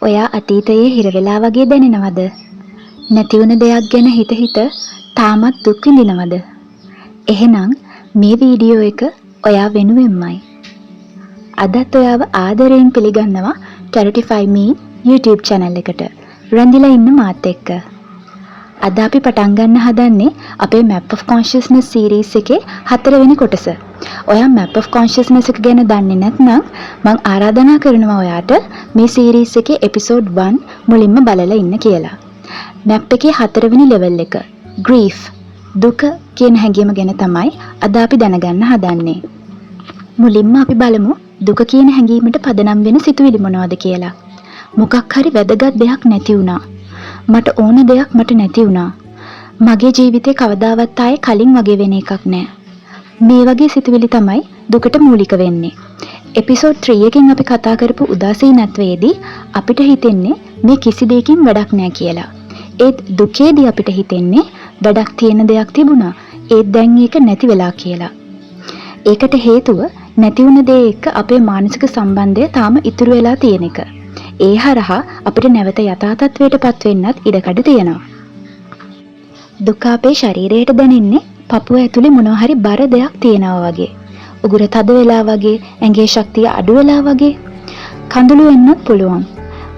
ඔයා අතීතයේ හිර වෙලා වගේ දැනෙනවද? නැති වුණ දෙයක් ගැන හිත හිත තාමත් දුක් විඳිනවද? එහෙනම් මේ වීඩියෝ එක ඔයා වෙනුවෙන්මයි. අදත් ඔයාව ආදරයෙන් පිළිගන්නවා Terrify Me YouTube channel එකට. රැඳිලා ඉන්න මාත් එක්ක. අද අපි පටන් ගන්න හදන්නේ අපේ Map of Consciousness series එකේ 4 වෙනි කොටස. ඔයා Map of Consciousness එක ගැන දන්නේ නැත්නම් මම ආරාධනා කරනවා ඔයාට මේ series එකේ episode 1 මුලින්ම බලලා ඉන්න කියලා. Map එකේ 4 වෙනි level එක grief දුක කියන හැඟීම ගැන තමයි අද අපි දැනගන්න හදන්නේ. මුලින්ම අපි බලමු දුක කියන හැඟීමට පදනම් වෙන සිතුවිලි මොනවද කියලා. මොකක් හරි වැදගත් දෙයක් නැති වුණා. මට ඕන දෙයක් මට නැති වුණා. මගේ ජීවිතේ කවදාවත් ආයේ කලින් වගේ වෙන එකක් නෑ. මේ වගේ සිතුවිලි තමයි දුකට මූලික වෙන්නේ. එපිසෝඩ් 3 එකකින් අපි කතා කරපු උදාසීනත්වයේදී අපිට හිතෙන්නේ මේ කිසි දෙයකින් වැඩක් නෑ කියලා. ඒත් දුකේදී අපිට හිතෙන්නේ වැඩක් තියෙන දෙයක් තිබුණා. ඒත් දැන් ඒක නැති වෙලා කියලා. ඒකට හේතුව නැති වුණ දේ එක්ක අපේ මානසික සම්බන්ධය තාම ඉතුරු වෙලා තියෙන එක. ඒ හරහා අපිට නැවත යථා තත්ත්වයටපත් වෙන්නත් ඉඩකඩ තියෙනවා. දුක අපේ ශරීරයට දැනෙන්නේ පපුව ඇතුලේ මොනවා හරි බර දෙයක් තියෙනවා වගේ. උගුර තද වෙලා වගේ, ඇඟේ ශක්තිය අඩු වෙලා වගේ. කඳුළු වෙන්නත් පුළුවන්.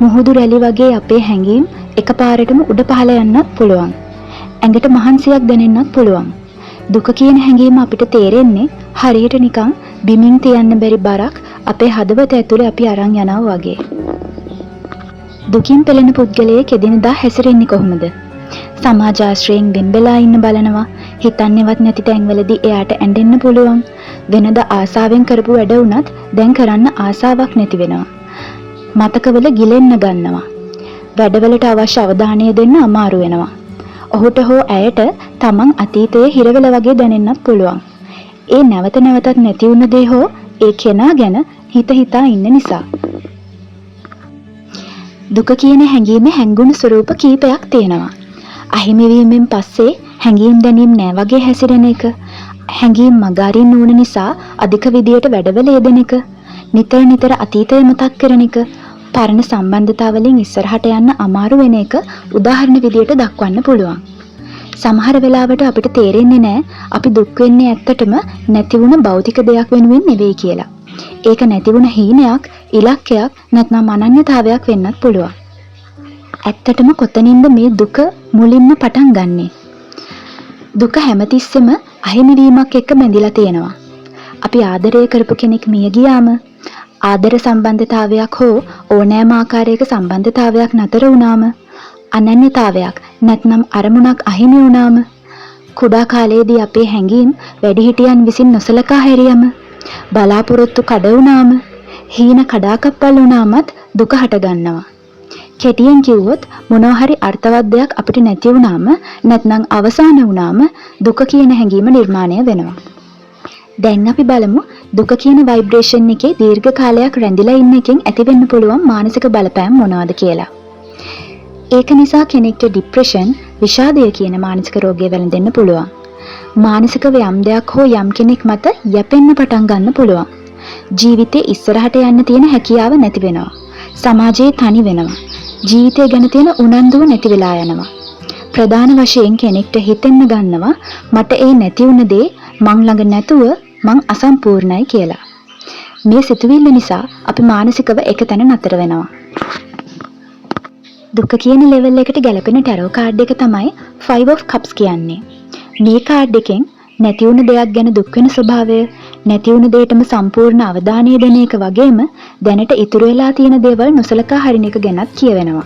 මුහුදු රැලි වගේ අපේ හැඟීම් එකපාරටම උඩ පහළ යන්නත් පුළුවන්. ඇඟට මහන්සියක් දැනෙන්නත් පුළුවන්. දුක කියන හැඟීම අපිට තේරෙන්නේ හරියට නිකන් බිමින් තියන්න බැරි බරක් අපේ හදවත ඇතුලේ අපි අරන් යනවා වගේ. දුකින් පෙළෙන පුද්ගලයෙක් එදිනදා හැසිරෙන්නේ කොහොමද? සමාජ ආශ්‍රයෙන් වෙන්බලා ඉන්න බලනවා. හිතන්නේවත් නැති තැන්වලදී එයාට ඇඬෙන්න පුළුවන්. වෙනද ආසාවෙන් කරපු වැඩ වුණත් දැන් කරන්න ආසාවක් නැති වෙනවා. මතකවල ගිලෙන්න ගන්නවා. වැඩවලට අවශ්‍ය අවධානය දෙන්න අමාරු වෙනවා. ඔහුට හෝ ඇයට තමන් අතීතයේ හිරවෙලා වගේ දැනෙන්නත් පුළුවන්. ඒ නැවත නැවතත් නැති වුණ දේ හෝ ඒ කෙනා ගැන හිත හිතා ඉන්න නිසා. දුක කියන හැඟීමේ හැංගුණු ස්වරූප කීපයක් තියෙනවා. අහිමි වීමෙන් පස්සේ හැඟීම් දැනීම් නෑ වගේ හැසිරෙන එක, හැඟීම් මගහරින්න ඕන නිසා අධික විදියට වැඩවල යෙදෙන එක, නිතර නිතර අතීතය මතක් කරන එක, පරණ සම්බන්ධතාවලින් ඉස්සරහට යන්න අමාරු වෙන එක උදාහරණ විදියට දක්වන්න පුළුවන්. සමහර වෙලාවට අපිට තේරෙන්නේ නෑ අපි දුක් වෙන්නේ ඇත්තටම නැති වුණ භෞතික දෙයක් වෙනුවෙන් නෙවෙයි කියලා. ඒක නැති වුණ හීනයක්, ඉලක්කයක් නැත්නම් අනන්‍යතාවයක් වෙන්නත් පුළුවන්. ඇත්තටම කොතනින්ද මේ දුක මුලින්ම පටන් ගන්නෙ? දුක හැමතිස්සෙම අහිමි වීමක් එක්ක බැඳිලා තියෙනවා. අපි ආදරය කරපු කෙනෙක් මිය ගියාම, ආදර සම්බන්ධතාවයක් හෝ ඕනෑම ආකාරයක සම්බන්ධතාවයක් නතර වුණාම, අනන්‍යතාවයක් නැත්නම් අරමුණක් අහිමි වුණාම, කුඩා කාලයේදී අපේ හැඟීම් වැඩිහිටියන් විසින් නොසලකා හැරියම, බලාපොරොත්තු කඩ වුණාම, හීන කඩාකප්පල් වුණාමත් දුක හට ගන්නවා. කෙටියෙන් කිව්වොත් මොනවා හරි අර්ථවත් දෙයක් අපිට නැති වුණාම නැත්නම් අවසන් වුණාම දුක කියන හැඟීම නිර්මාණය වෙනවා. දැන් අපි බලමු දුක කියන ভাইබ්‍රේෂන් එකේ දීර්ඝ කාලයක් රැඳිලා ඉන්න එකෙන් ඇතිවෙන්න පුළුවන් මානසික බලපෑම් මොනවද කියලා. ඒක නිසා කෙනෙක්ට ડિප්‍රෙෂන්, විෂාදය කියන මානසික රෝගය වැළඳෙන්න පුළුවන්. මානසික යම් දෙයක් හෝ යම් කෙනෙක් මත යැපෙන්න පටන් ගන්න පුළුවන්. ජීවිතේ ඉස්සරහට යන්න තියෙන හැකියාව නැති වෙනවා. සමාජයේ තනි වෙනවා. ජීවිතය ගැන තියෙන උනන්දුව නැති වෙලා යනවා. ප්‍රධාන වශයෙන් කෙනෙක්ට හිතෙන්න ගන්නවා මට ඒ නැති වුණ දේ මං ළඟ නැතුව මං අසම්පූර්ණයි කියලා. මේ සිතුවිල්ල නිසා අපි මානසිකව එකතැන නතර වෙනවා. දුක කියන ලෙවල් එකට ගැලපෙන ටැරෝ කාඩ් එක තමයි 5 of Cups කියන්නේ. මේ කාඩ් එකෙන් නැති වුණ දෙයක් ගැන දුක් වෙන ස්වභාවය, නැති වුණ දෙයටම සම්පූර්ණ අවධානය දෙන එක වගේම දැනට ඉතුරු වෙලා තියෙන දේවල් නොසලකා හරින එක ගැනත් කියවෙනවා.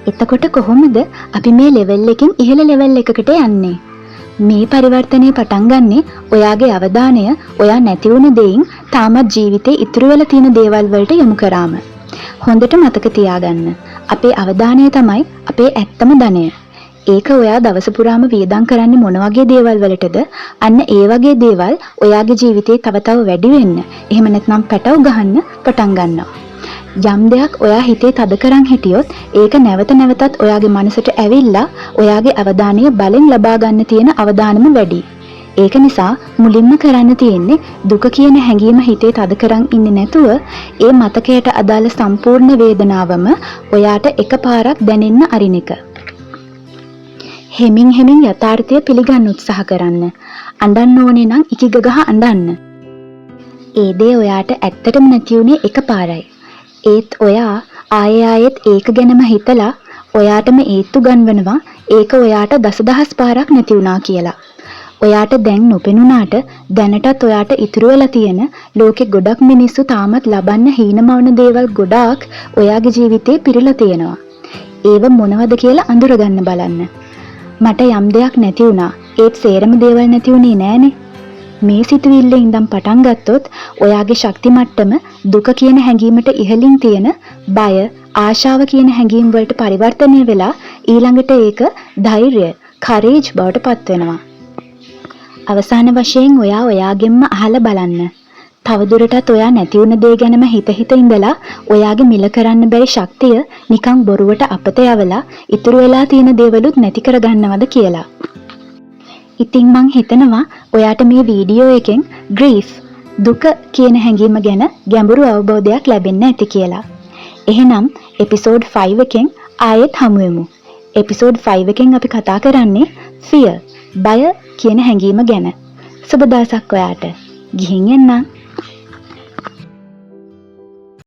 එතකොට කොහොමද අපි මේ ලෙවල් එකෙන් ඉහළ ලෙවල් එකකට යන්නේ? මේ පරිවර්තනය පටන් ගන්නෙ ඔයාගේ අවධානය ඔයා නැති වුණ දෙයින් තාමත් ජීවිතේ ඉතුරු වෙලා තියෙන දේවල් වලට යොමු කරාම. හොඳට මතක තියාගන්න. අපේ අවධානය තමයි අපේ ඇත්තම ධනය. ඒක ඔයා දවස පුරාම වියදම් කරන්නේ මොන වගේ දේවල් වලටද? අන්න ඒ වගේ දේවල් ඔයාගේ ජීවිතේ තව තව වැඩි වෙන්න, එහෙම නැත්නම් පැටව ගහන්න පටන් ගන්නවා. යම් දෙයක් ඔයා හිතේ තද කරන් හිටියොත් ඒක නැවත නැවතත් ඔයාගේ මනසට ඇවිල්ලා ඔයාගේ අවධානය බලෙන් ලබා ගන්න තියෙන අවධානම වැඩි. ඒක නිසා මුලින්ම කරන්න තියෙන්නේ දුක කියන හැඟීම හිතේ තද කරන් ඉන්නේ නැතුව ඒ මතකයට අදාළ සම්පූර්ණ වේදනාවම ඔයාට එකපාරක් දැනෙන්න අරින එක. හෙමින් යථාර්ථය පිළිගන්න උත්සාහ කරන්න. අඬන්න ඕනේ නම් ඉකිගගහ අඬන්න. ඒ දේ ඔයාට ඇත්තටම නැති උනේ එකපාරයි. ඒත් ඔයා ආයෙත් ඒක ගැනම හිතලා ඔයාටම ඒත්තු ගන්වනවා ඒක ඔයාට දසදහස් පාරක් නැති වුණා කියලා. ඔයාට දැන් නොපෙනුනාට දැනටත් ඔයාට ඉතුරු වෙලා තියෙන ලෝකෙ ගොඩක් මිනිස්සු තාමත් ලබන්න හීනමවන දේවල් ගොඩාක් ඔයාගේ ජීවිතේ පිරීලා තියෙනවා. ඒව මොනවද කියලා අඳුරගන්න බලන්න. මට යම් දෙයක් නැති වුණා. ඒත් සේරම දේවල් නැති වුණේ නෑනේ. මේ සිතුවිල්ලේ ඉඳන් පටන් ගත්තොත් ඔයාගේ ශක්ති මට්ටම දුක කියන හැඟීමට ඉහළින් තියෙන බය, ආශාව කියන හැඟීම් වලට පරිවර්තනය වෙලා ඊළඟට ඒක ධෛර්යය, courage බවට පත් වෙනවා. අවසාන වශයෙන් ඔයා ඔයාගෙන්ම අහලා බලන්න. තවදුරටත් ඔයා නැති වුණ දේ ගැනම හිත ඉඳලා ඔයාගේ මිල කරන්න බැරි ශක්තිය නිකන් බොරුවට අපත යවලා ඉතුරු වෙලා තියෙන දේවලුත් නැති කරගන්නවද කියලා. ඉතින් මං හිතනවා ඔයාට මේ වීඩියෝ එකෙන් grief දුක කියන හැඟීම ගැන ගැඹුරු අවබෝධයක් ලැබෙන්න ඇති කියලා. එහෙනම් එපිසෝඩ් 5 එකෙන් ආයෙත් හමු වෙමු. එපිසෝඩ් 5 එකෙන් අපි කතා කරන්නේ fear බය කියන හැඟීම ගැන. සුබ දවසක් ඔයාට. ගිහින් එන්න.